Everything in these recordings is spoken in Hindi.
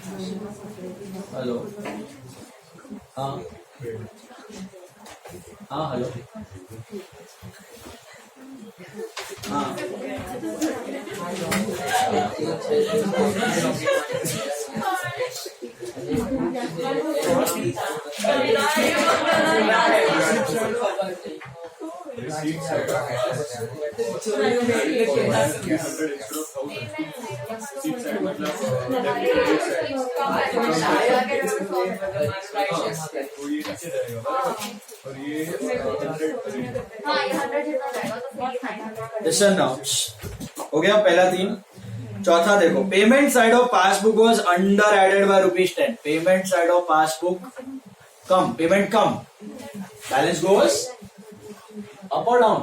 हेलो, हाँ हाँ हेलो, हाँ लिसन नाउ, हो गया पहला 3। चौथा देखो, payment side of passbook was under added by ₹10। Payment side of passbook कम, पेमेंट कम, बैलेंस गोज अप और डाउन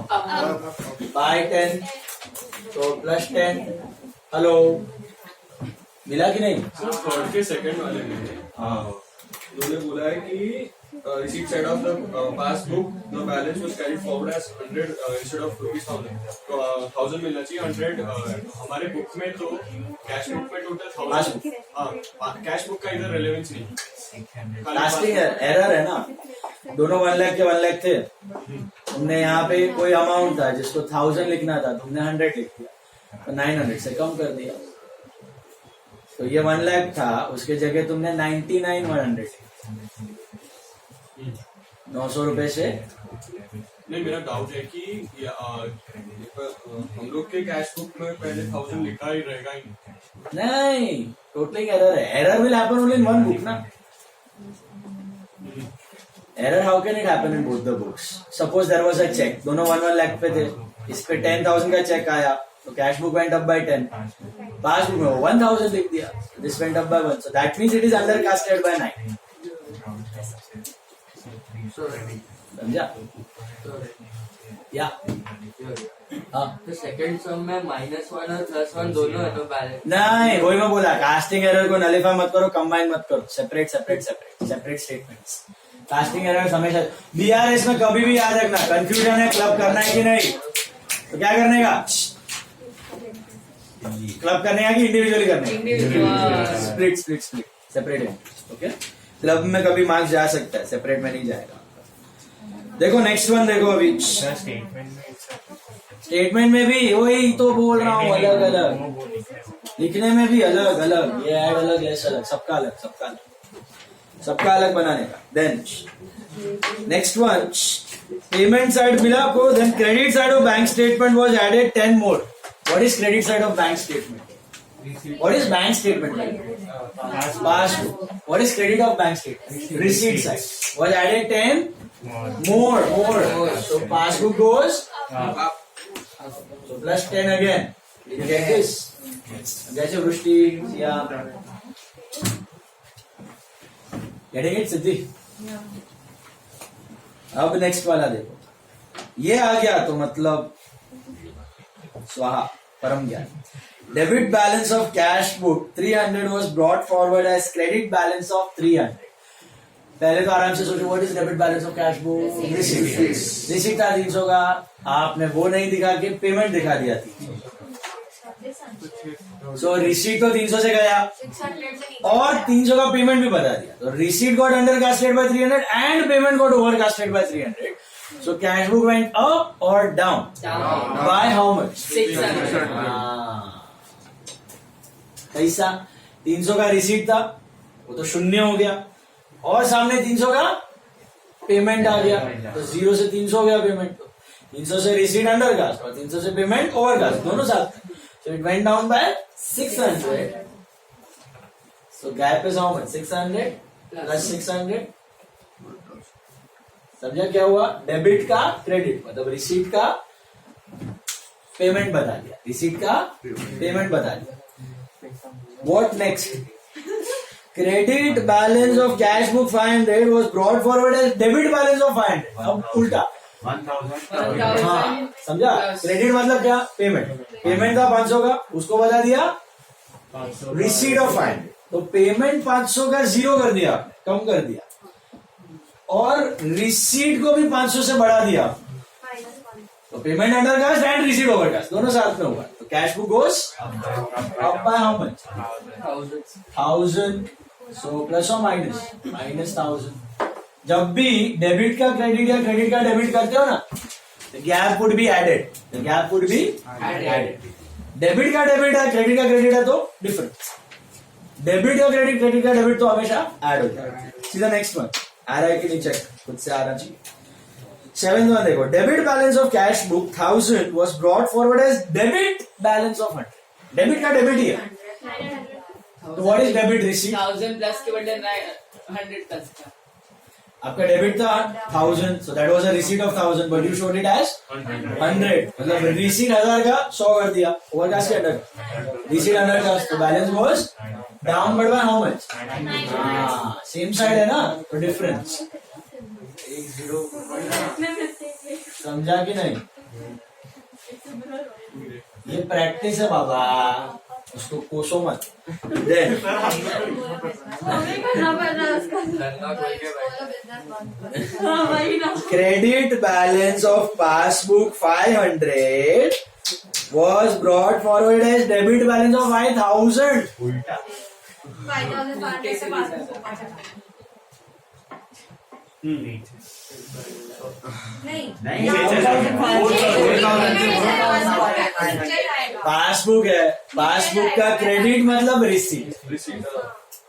बाय 10, तो +10। हेलो, मिला कि नहीं? थर्ड के सेकंड वाले में हाँ, उन्होंने बोला है कि receipt side of the passbook the balance was carried forward as 100 instead of ₹1000, तो 1000 मिलना चाहिए। 100 हमारे बुक में, तो कैश बुक में टोटल 1000। हाँ, कैश बुक का इधर रेलेवेंस नहीं, कास्टिंग एरर है ना। दोनों 1 लाख के 1 लाख थे, तुमने यहाँ पे कोई अमाउंट था जिसको 1000 लिखना था, तुमने 100 लिख दिया, तो 900 से कम कर दिया। तो ये 1 लाख था, उसके जगह तुमने 99,100 ₹900 से। नहीं, मेरा डाउट है कि हम लोग के कैश बुक में पहले 1000 लिखा ही रहेगा ही नहीं, टोटली एरर है। Error will happen only in one book ना। Error how can it happen in both the books? Suppose there was a cheque, दोनों 1 लाख पे थे, इस पे 10,000 का चेक आया, तो cash book went up by 10, passbook में 1000 लिख दिया, this went up by 1, so that means it is under casted by 9। समझा? या हाँ, तो सेकंड सम में -1 और +1 दोनों है तो बैलेंस नहीं, वही मैं बोला, कास्टिंग एरर को नलिफाई मत करो, कंबाइन मत करो, सेपरेट स्टेटमेंट्स। कास्टिंग एरर हमेशा बीआरएस में कभी भी याद रखना, कंफ्यूजन है, क्लब करना है कि नहीं, तो क्या करने का? क्लब करने का कि इंडिविजुअली करने का? स्प्लिट सेपरेट है। ओके, क्लब में कभी मार्क्स जा सकता है, सेपरेट में नहीं जाएगा। देखो नेक्स्ट वन देखो, अभी स्टेटमेंट में भी वही तो बोल रहा हूँ, अलग अलग लिखने में भी अलग अलग, ये ऐड अलग, लेस अलग, सबका अलग बनाने का। Then next one, payment side मिला आपको, then credit side of bank statement was added 10 more. What is credit side of bank statement? What is bank statement like? Passbook. What is credit of bank statement? Receipt side was added 10 more. So passbook goes up. So +10 again. Did you get this? जैसे वृष्टि या getting it सिद्धि? अब नेक्स्ट वाला देखो, ये आ गया तो मतलब स्वाहा, परम ज्ञान। Debit balance of cash book 300 was brought forward as credit balance of 300. पहले तो आराम से सोचो, what is debit balance of cash book? Receipt था 300 का, आपने वो नहीं दिखा के पेमेंट दिखा दिया 300। सो रिसीट तो 300 से गया और 300 का पेमेंट भी बता दिया, तो receipt got under casted by 300 and payment got over casted by 300। So cash book went up or down? By how much? 600. कैसा? 300 का रिसीट था, वो तो 0 हो गया, और सामने 300 का पेमेंट आ गया, तो 0 से 300 हो गया पेमेंट। 300 से रिसीट अंडर कास्ट और 300 से पेमेंट ओवर कास्ट, दोनों साथ। So it went down by 600। So gap is how much? 600 plus 600। समझा क्या हुआ? डेबिट का क्रेडिट, मतलब रिसीट का पेमेंट बता दिया, रिसीट का पेमेंट बता दिया। What next? Credit balance of cash book 500 was brought forward as debit balance of 500. अब उल्टा 1000। हाँ, समझा? क्रेडिट मतलब क्या? पेमेंट था 500 का, उसको बता दिया रिसीट ऑफ 500, तो पेमेंट 500 का 0 कर दिया, कम कर दिया, और रिसीट को भी 500 से बढ़ा दिया, तो payment under cast and receipt over cast दोनों साथ में हुआ, तो cash book goes up by how much 1000. So plus और माइनस -1000. जब भी डेबिट का क्रेडिट या क्रेडिट का डेबिट करते हो ना, the gap would be added. The gap would be added. Debit का डेबिट है, क्रेडिट का क्रेडिट है तो डिफरेंस. डेबिट का क्रेडिट, क्रेडिट का डेबिट तो हमेशा ऐड हो जाएगा. सीधा नेक्स्ट वन आ रहा है कि नहीं, चेक खुद से आ रहा चाहिए. 7th वन देखो, debit balance of cash book 1000 was brought forward as debit balance of 100. Debit का डेबिट ही है. तो what is debit receipt? 1000 plus के बदले 100 प्लस का. आपका डेबिट था 1000, so that was a receipt of 1000, but you showed it as 100. मतलब रिसीट 1000 का 100 कर दिया. ओवरकास्ट के अंडर रिसीट 100 का, तो balance was down by how much? Same side है ना, तो डिफरेंस 10. समझा कि नहीं? ये प्रैक्टिस है बाबा, उसको कोसो मत. Then, credit balance of passbook 500 was brought forward as debit balance of 5000. 5,500 से पासबुक को पाँच हज़ार. नहीं पासबुक है, पासबुक का क्रेडिट मतलब रिसीट. रिसीट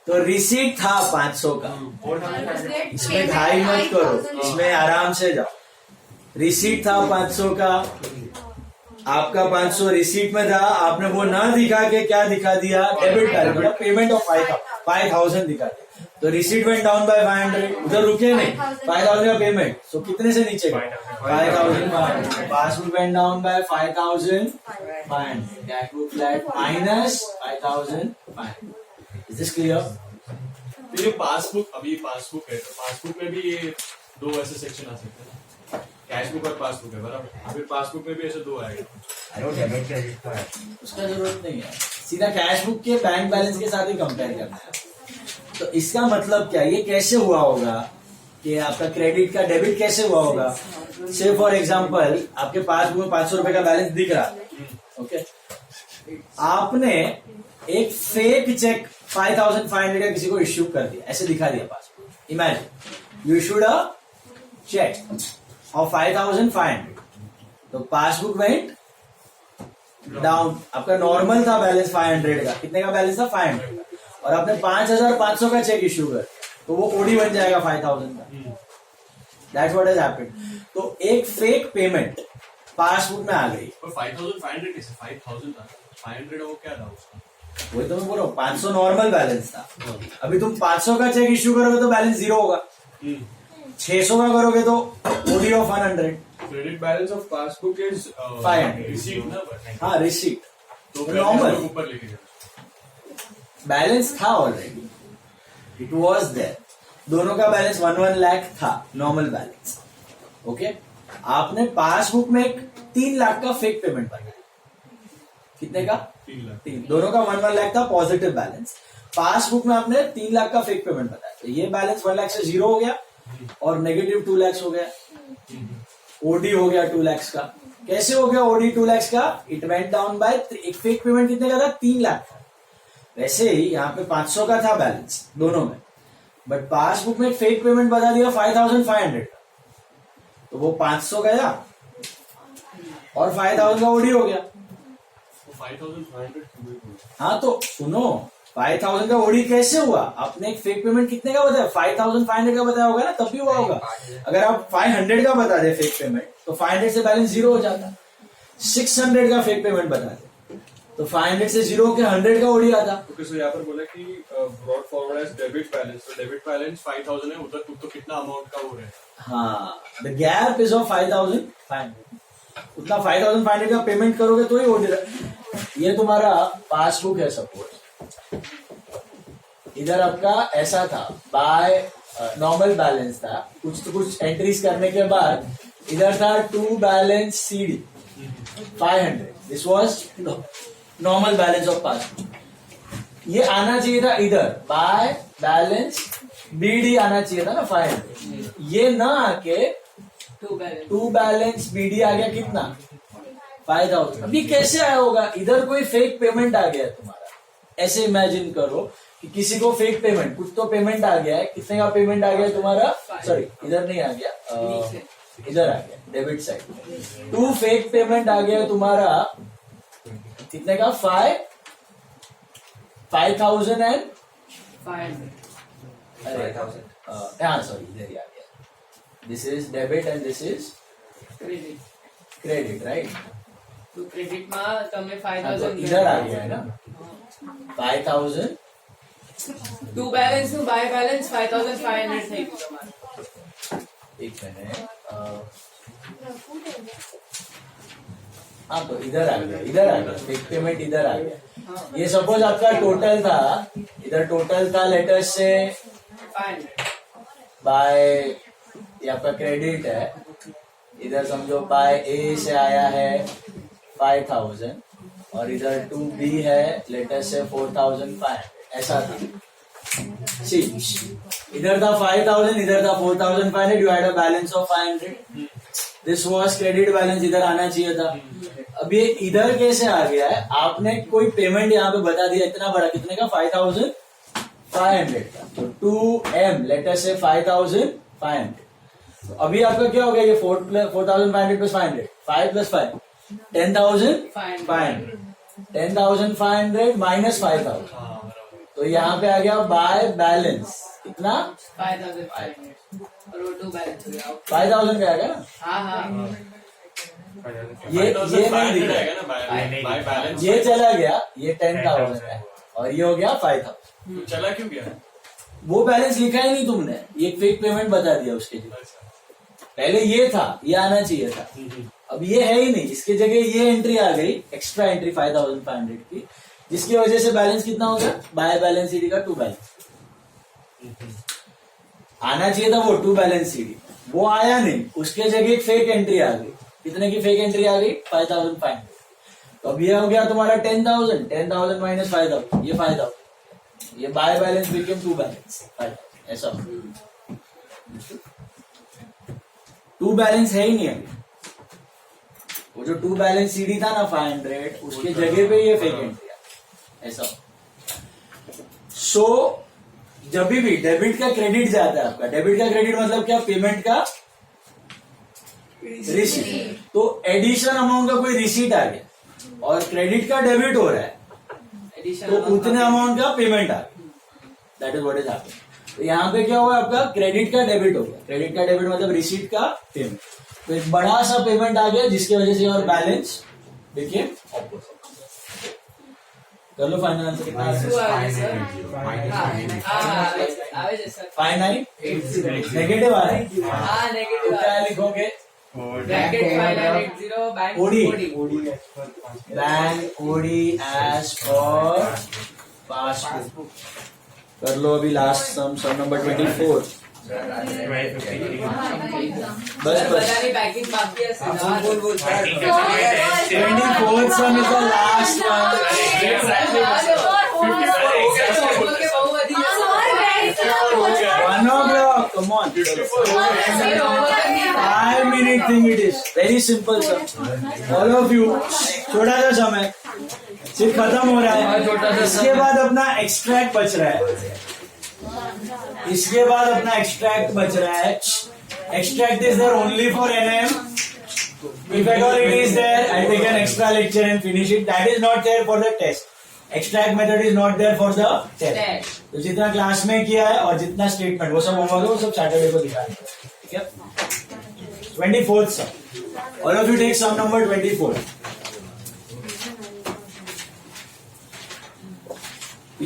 तो रिसीट था 500 का, इसमें घाई मत करो, इसमें आराम से जाओ. रिसीट था 500 का, आपका 500 रिसीट में था, आपने वो ना दिखा के क्या दिखा दिया? डेबिट बैलेंस, पेमेंट ऑफ 5000 दिखा दिया. तो रिसीट वेंट डाउन बाय 500, उधर रुके नहीं, 5000 का पेमेंट. सो कितने से नीचे गए? 5000. Passbook went down by 5500. Cash book flat minus 5500. Is this clear? ये पासबुक, अभी पासबुक है तो पासबुक में भी ये दो ऐसे सेक्शन आ सकते हैं. कैश बुक और पासबुक है बराबर. फिर पासबुक में भी ऐसे दो आएगा. उसका जरूरत नहीं है, सीधा कैश बुक के बैंक बैलेंस के साथ ही कंपेयर करना है. तो इसका मतलब क्या, ये कैसे हुआ होगा कि आपका क्रेडिट का डेबिट कैसे हुआ होगा? से फॉर एग्जांपल आपके पासबुक में 500 रुपए का बैलेंस दिख रहा है, ओके. आपने एक फेक चेक 5500 का किसी को इश्यू कर दिया, ऐसे दिखा दिया passbook. Imagine you issued a cheque of 5500. तो पासबुक वेंट डाउन. आपका नॉर्मल था बैलेंस 500 का, कितने का बैलेंस था? 500 का. और आपने 5500 का चेक इश्यू कर, तो वो ओडी बन जाएगा 5000 का. That's what has happened. तो एक फेक पेमेंट पासबुक में आ गई. और 5500 कैसे? 5000 था, 500 वो क्या था उसका? वही तो मैं बोल रहा हूँ, 500 नॉर्मल बैलेंस था. अभी तुम 500 का चेक इश्यू करोगे तो बैलेंस 0 होगा. 600 का करोगे तो OD of 100. Credit balance of passbook is 500. Receipt ना. हाँ, रिसीट. तो नॉर्मल ऊपर लेके जाओ. बैलेंस था ऑलरेडी, इट वॉज देयर. दोनों का बैलेंस 1 लाख था, नॉर्मल बैलेंस. ओके. आपने पासबुक में 3 लाख का फेक पेमेंट बनाया. कितने का? 3 लाख. 3. दोनों का 1 लाख था पॉजिटिव बैलेंस. पासबुक में आपने 3 लाख का फेक पेमेंट बताया. तो ये बैलेंस 1 लाख से 0 हो गया और नेगेटिव 2 लाख हो गया. ओडी हो गया 2 लाख का. कैसे हो गया ओडी 2 लाख का? इट वेंट डाउन बाय, एक फेक पेमेंट कितने का था? 3 लाख का. वैसे ही यहाँ पे 500 का था बैलेंस दोनों में, बट पासबुक में फेक पेमेंट बता दिया 5500 का. तो वो 500 गया और 5000 का ओडी हो गया. 5500. हाँ तो सुनो, 5000 का ओडी कैसे हुआ? आपने एक फेक पेमेंट कितने का बताया? 5500 का बताया होगा ना, तब भी हुआ होगा. अगर आप 500 का बता दे फेक पेमेंट, तो 500 से बैलेंस 0 हो जाता. 600 का फेक पेमेंट बता दे तो 500 से 0 के 100 का ओडी आता. ओके. सो यहाँ पर बोला कि brought forward as debit balance. तो डेबिट बैलेंस 5000 है, उधर तो कितना अमाउंट का हो रहा है? हाँ, द गैप इज ऑफ 5500. उतना 5500 का पेमेंट करोगे तो ही ओडी. ये तुम्हारा पासबुक है सपोज. इधर आपका ऐसा था, बाय नॉर्मल बैलेंस था, कुछ एंट्रीज करने के बाद इधर था to balance CD 500. This was normal balance of passbook. ये आना चाहिए था इधर बाय बैलेंस बीडी आना चाहिए था ना 500. ये ना आके टू बैलेंस बीडी आ गया कितना? 5,000। अभी कैसे आया होगा? इधर कोई फेक पेमेंट आ गया है तुम्हारा। ऐसे इमेजिन करो कि किसी को फेक पेमेंट, कुछ तो पेमेंट आ गया है। कितने का पेमेंट आ गया है तुम्हारा? सॉरी, इधर नहीं आ गया, इधर आ गया, डेबिट साइड। 2 फेक पेमेंट आ गया है तुम्हारा। कितने का? 5,000 एंड 500. हाँ सॉरी, इधर ही आ गया। This is debit and this is Credit. Credit, right? तो credit માં તમે तो 5,000 इधर आ गया है ना 5,000। ટુ બેલેન્સ નું બાય બેલેન્સ 5,500 થઈ ગયું તમારું. एक मिनट, हाँ तो इधर आ गया, इधर आ गया, फेक पेमेंट इधर आ गया। ये सपोज आपका टोटल था, इधर टोटल था लेटर से 500. बाय, ये आपका क्रेडिट है। इधर समझो बाय ए से आया है 5,000 और इधर 2B है लेटर से 4,500, ऐसा था। सी, इधर था 5,000, इधर था 4,500, you had a balance of 500। This was credit balance, इधर आना चाहिए था। अब ये इधर कैसे आ गया है? आपने कोई पेमेंट यहाँ पे बता दिया इतना बड़ा, कितने का? 5,500 का। तो 2M लेटर से 5,500। तो अभी आपका क्या हो गया? ये 4,500 प्लस 500, 5 प्लस 5 10,500, 10,500 माइनस 5,000। तो यहाँ पे आ गया बाय बैलेंस कितना? 5,500. और वो टू बैलेंस हो गया. 5,000 का आ गया ना? हाँ हाँ. ये नहीं दिख रहा है, ना बाय बैलेंस। ये चला गया, ये 10,000 है और ये हो गया 5,000। चला क्यों गया? वो बैलेंस लिखा ही नहीं तुमने, ये फेक पेमेंट बता दिया उसके लिए। पहले ये था, ये आना चाहिए था, अब ये है ही नहीं, इसके जगह ये एंट्री आ गई, एक्स्ट्रा एंट्री 5,500 की, जिसकी वजह से बैलेंस कितना हो गया? बाय बैलेंस सीडी का 2 बैलेंस। आना चाहिए था वो 2 बैलेंस सीडी, वो आया नहीं, उसके जगह एक फेक एंट्री आ गई। कितने की फेक एंट्री आ गई? 5,500। तो अब ये हो गया तुम्हारा 10,000, 10,000 माइनस 5,000, ये 5,000, ये बाय बैलेंस बिकेम 2 बैलेंस, 5,000, ऐसा हो। 2 बैलेंस है ही नहीं अभी, वो जो 2 बैलेंस सीडी था ना 500, उसके जगह पे ये फेक एंट्री आ, ऐसा। सो जब भी डेबिट का क्रेडिट जाता है आपका, डेबिट का क्रेडिट मतलब क्या? पेमेंट का रिसीट। तो एडिशन अमाउंट का कोई रिसीट आ गया और क्रेडिट का डेबिट हो रहा है, तो उतने अमाउंट का पेमेंट आ गया, that is what is happening. तो यहाँ पे क्या हुआ? आपका क्रेडिट का डेबिट हो गया, क्रेडिट का डेबिट मतलब रिसीट का पेमेंट। तो एक बड़ा सा पेमेंट आ गया जिसकी वजह से और बैलेंस बिकेम ऑपोजिट। कर लो फाइनल आंसर कितना है? 5980 नेगेटिव आ रहा है, हाँ नेगेटिव. तो क्या लिखोगे? Bracket 5980 bank OD, OD. Bank OD as per passbook. कर लो अभी लास्ट सम नंबर 24। बस બધાની પેકિંગ બાકી હશે. બોલ બોલ. 24th sum is the last one. બહુ વધી જશે. 1 o'clock, come on. 5-minute thing it is. Very simple sir. All of you, छोटा सा समय सिर्फ खत्म हो रहा है, इसके बाद अपना एक्सट्रैक्ट बच रहा है, इसके बाद अपना एक्सट्रैक्ट बच रहा है। Extract is there only for NM. If at all it is there, I take an extra lecture and finish it. That is not there for the test. Extract method is not there for the test. तो जितना क्लास में किया है और जितना स्टेटमेंट वो सब होगा, वो सब सैटरडे को दिखाएंगे, ठीक है? 24th sum. All of you take sum number 24.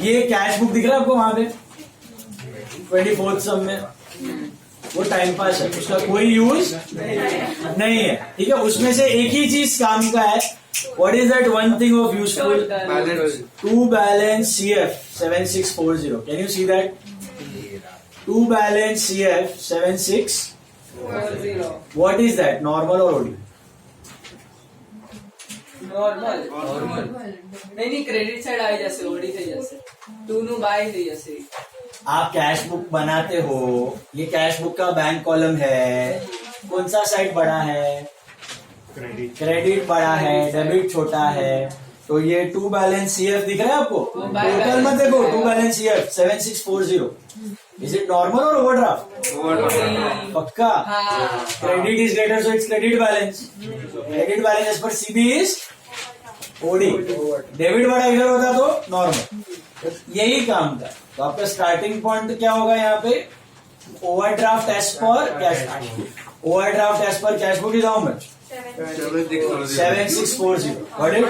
ये कैश बुक दिख रहा है आपको वहां पे 24th सम में? वो टाइम पास है, उसका कोई यूज नहीं है, ठीक है? उसमें से एक ही चीज काम का है. What is that one thing of useful? To balance CF 7640. Can you see that? To balance CF 7640. What is that? Normal और ओडी? નોર્મલ. નહીં ક્રેડિટ સાઈડ આવી જશે, ઓડી થઈ જશે. 2 નું બાય થઈ જશે. आप कैश बुक बनाते हो, ये कैश बुक का बैंक कॉलम है, कौन सा साइड बड़ा है? क्रेडिट बड़ा है, डेबिट छोटा है, तो ये टू बैलेंस CF दिख रहा है आपको? टोटल मत देखो, to balance CF 7640, is it normal और ओवरड्राफ्ट? पक्का? Credit is greater so it's credit balance, credit balance as per CB is OD, debit बड़ा इधर होता तो नॉर्मल। यही काम था, तो आपका स्टार्टिंग पॉइंट क्या होगा यहाँ पे? Overdraft as per cash, overdraft as per cash book is how much? 7640, got it?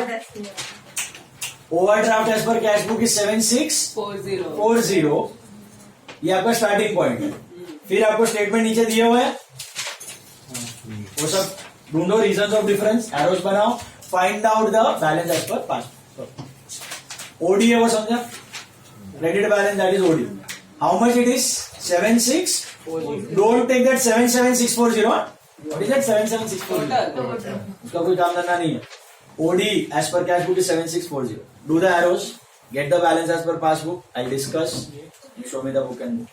Overdraft as per cash book is 7640, ये आपका स्टार्टिंग पॉइंट है। फिर आपको स्टेटमेंट नीचे दिए हुए हैं, वो सब ढूंढो, रीजंस ऑफ डिफरेंस, एरोज बनाओ, find out the balance as per past. OD है वो समझा, credit balance that is OD. How much it is? 7640, don't take that 77640, what is that 77640? उसका कोई काम करना नहीं है। OD as per cash book is 7640, do the arrows, get the balance as per passbook. I'll discuss. You show me the book and book.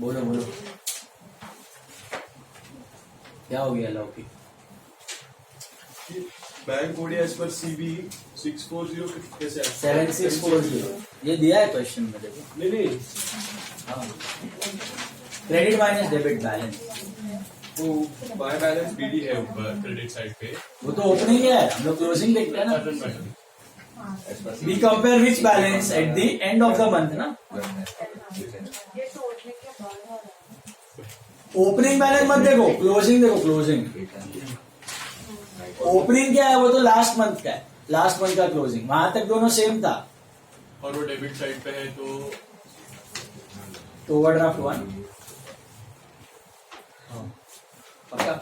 बोलो बोलो, क्या हो गया लौकी? Bank code as per CB 640 कैसे है? 7640, ये दिया है क्वेश्चन में, देखो। नहीं हाँ, क्रेडिट माइनस डेबिट बैलेंस, वो बाय बैलेंस BD है ऊपर क्रेडिट साइड पे, वो तो ओपनिंग है, हम लोग क्लोजिंग देखते हैं ना। We compare which balance at the end of the month ना, ओपनिंग बैलेंस मत देखो, क्लोजिंग देखो, क्लोजिंग। ओपनिंग क्या है? वो तो लास्ट मंथ का है, लास्ट मंथ का क्लोजिंग, वहां तक दोनों सेम था। और वो डेबिट साइड पे है तो ओवरड्राफ्ट 1 पक्का।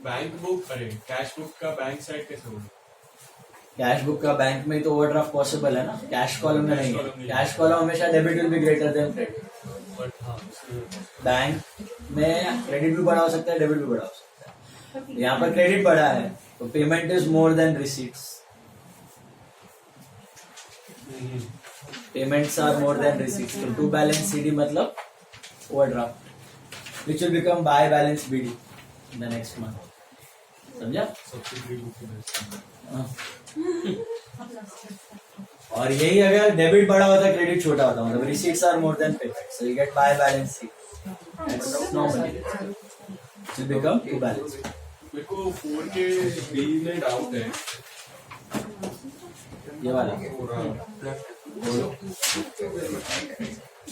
बैंक बुक, अरे कैश बुक का बैंक साइड कैसे होगा? कैश बुक का बैंक में तो ओवरड्राफ्ट पॉसिबल है ना, कैश कॉलम में नहीं है। कैश कॉलम हमेशा debit will be greater than credit. But हाँ, बैंक में क्रेडिट भी बड़ा हो सकता है, डेबिट भी बड़ा हो सकता है। यहाँ पर क्रेडिट बड़ा है तो payment is more than receipts, payments are more than receipts. तो टू बैलेंस CD मतलब overdraft, which will become by balance BD in the next month. समझा? सब्सिडरी बुक की वजह हाँ। और यही अगर डेबिट बड़ा होता क्रेडिट छोटा होता, मतलब receipts are more than payment, so you get by balance CD, that's normal, it will become to balance. मेरे को 4 के B में डाउट है, ये वाला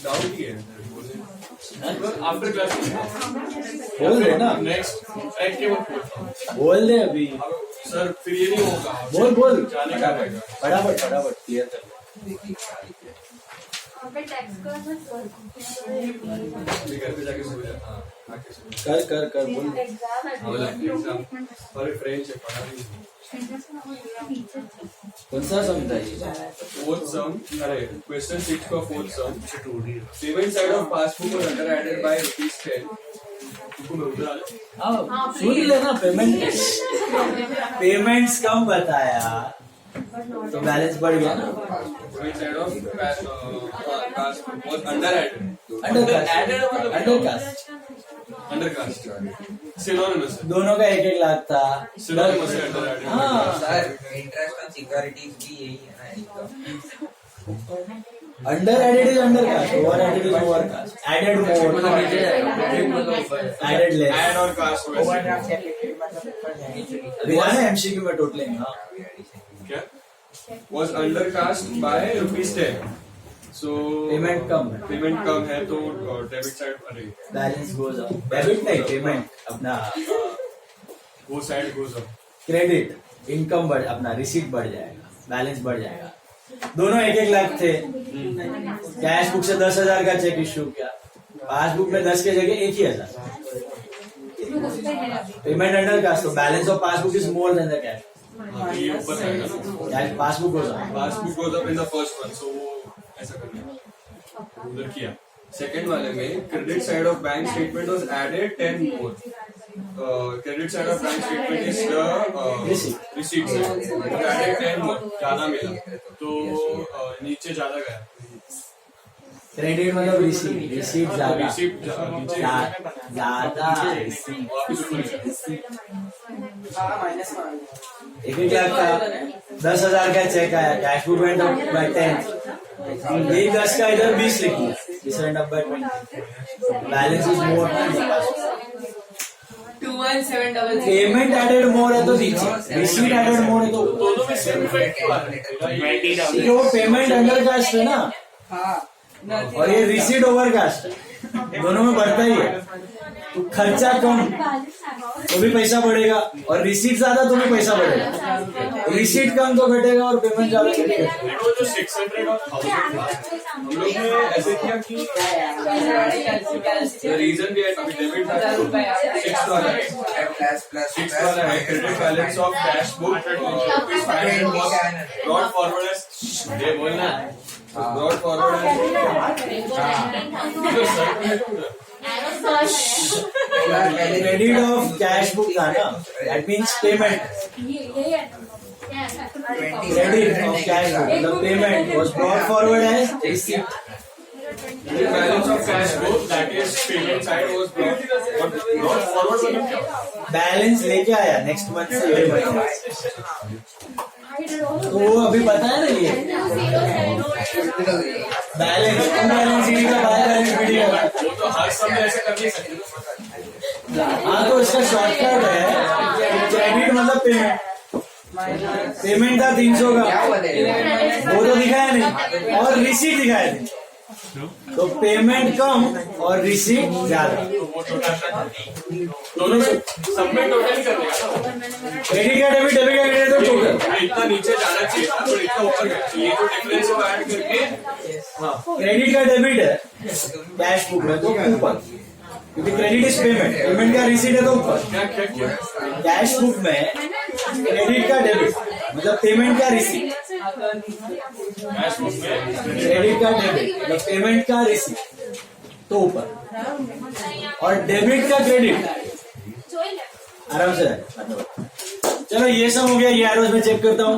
डाउट ही है आफ्टर क्लास बोल दे ना, नेक्स्ट एट के वक्त बोल दे अभी, सर फिर ये नहीं होगा, बोल बोल, जाने का रहेगा। फटाफट फटाफट क्लियर कर। घर पे जाके सो जाता, हाँ, आके सो जाता। कर कर कर बोल। एग्जाम अरे फ्रेंच है, पढ़ा नहीं। कौन सा समझा ये? फोर्थ सम, अरे क्वेश्चन 6 का fourth some, payment side of passbook और अंडर एडेड बाय ₹10। तुमको मैं उधर आ सुन लेना, पेमेंट्स कम बताया तो बैलेंस बढ़ गया ना। पेमेंट साइड ऑफ पासबुक और under added, under cast synonymous है, दोनों का 1-1 लाख था। सिनोनिमस है अंडर एडेड। हाँ, सर इंटरेस्ट ऑन सिक्योरिटीज भी यही है ना एकदम। Under added is under cast, over added is over cast, added more, added less, add और कास्ट वैसे अभी है ना MCQ में टोटलिंग। हाँ, क्या was under cast by ₹10, so payment कम है, पेमेंट कम है तो डेबिट साइड, अरे बैलेंस गोज अप, डेबिट नहीं पेमेंट अपना, वो side goes up, credit income बढ़, अपना रिसीट बढ़ जाएगा, बैलेंस बढ़ जाएगा। दोनों 1-1 लाख थे, कैश बुक से 10,000 का चेक इश्यू किया, पासबुक में 10 के जगह 1,000। पेमेंट अंडर कास्ट, तो balance of passbook is more than the cash, ये ऊपर आएगा ना, passbook goes up. Passbook goes up in the first one, so वो ऐसा करना उधर किया। सेकंड वाले में credit side of bank statement was added 10 more, credit side of bank statement is the receipt side. We added 10 more, ज्यादा मिला तो नीचे ज्यादा गया. क्रेडिट मतलब रिसीट, रिसीट ज्यादा, रिसीट नीचे ज्यादा वापस ऊपर गया. हाँ माइनस में आ गया. एक लाख का 10,000 का चेक आया, cash book went up by 10, यही 10 का इधर 20 लिख दिया, this went up by 20, balance is more. 21733. Payment added more है तो नीचे, रिसीट एडेड मोर है तो दोनों में सेम इफेक्ट क्यों आ रहा है? ये वो पेमेंट अंडर कास्ट है ना, हाँ और ये रिसीट ओवर कास्ट है, दोनों में बढ़ता ही है. तो खर्चा कम तो भी पैसा बढ़ेगा, और रिसीट ज्यादा तो भी पैसा बढ़ेगा. रिसीट कम तो घटेगा और पेमेंट ज्यादा घटेगा. वो जो 600 और 1000 था, हम लोग ने ऐसे किया कि रीजन भी है, अभी डेबिट था 6 वाला है, 6 वाला है credit balance of cash book ₹500 broad forward as, ये बोलना broad forward as credit of cash book था ना, that means payment. Credit of cash book मतलब payment was brought forward as receipt. The balance of cash book, that is payment side, was brought forward मतलब क्या? बैलेंस लेके आया नेक्स्ट मंथ से ये महीना, तो वो अभी पता है ना ये बैलेंस शीट का बाय बैलेंस शीट का. वो तो हर समय ऐसे कर नहीं सकते. हाँ तो इसका शॉर्टकट है, क्रेडिट मतलब पेमेंट. पेमेंट था 300 का, वो तो दिखाया नहीं, और रिसीट दिखाया नहीं, तो पेमेंट कम और रिसीट ज्यादा. दोनों में सब में टोटल ही कर देगा. क्रेडिट का डेबिट, डेबिट का क्रेडिट तो टोटल. इतना नीचे जाना चाहिए था, तो इतना ऊपर गया. ये जो डिफरेंस को ऐड करके, हाँ क्रेडिट का डेबिट है कैश बुक में तो ऊपर, क्योंकि क्रेडिट इज पेमेंट, पेमेंट का रिसीट है तो ऊपर. क्या क्या किया? कैश बुक में क्रेडिट का डेबिट मतलब पेमेंट का रिसीट, कैश बुक में क्रेडिट का डेबिट मतलब पेमेंट का रिसीट तो ऊपर, और डेबिट का क्रेडिट आराम से. चलो ये सब हो गया, ये एरोज में चेक करता हूँ.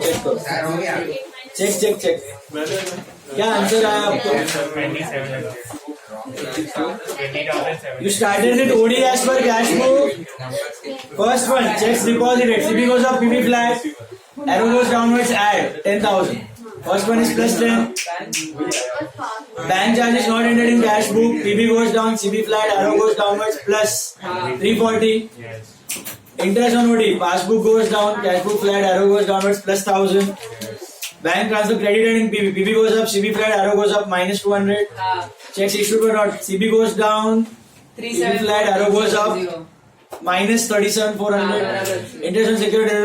चेक करो, चेक चेक चेक. क्या आंसर आया आपको? You started with OD as per cash book. First one, checks deposited. CB goes up, PB flat. Arrow goes downwards, add 10,000. First one is plus 10. Bank charges not entered in cash book. PB goes down, CB flat. Arrow goes downwards, plus 340. Interest on OD. Passbook goes down, cash book flat. Arrow goes downwards, plus 1,000. Bank transfer credited in PB. PB goes up, CB flat. Arrow goes up, minus 200. Checks issued but not. CB goes down, PB flat. Arrow goes up, minus 37,400. Interest on security.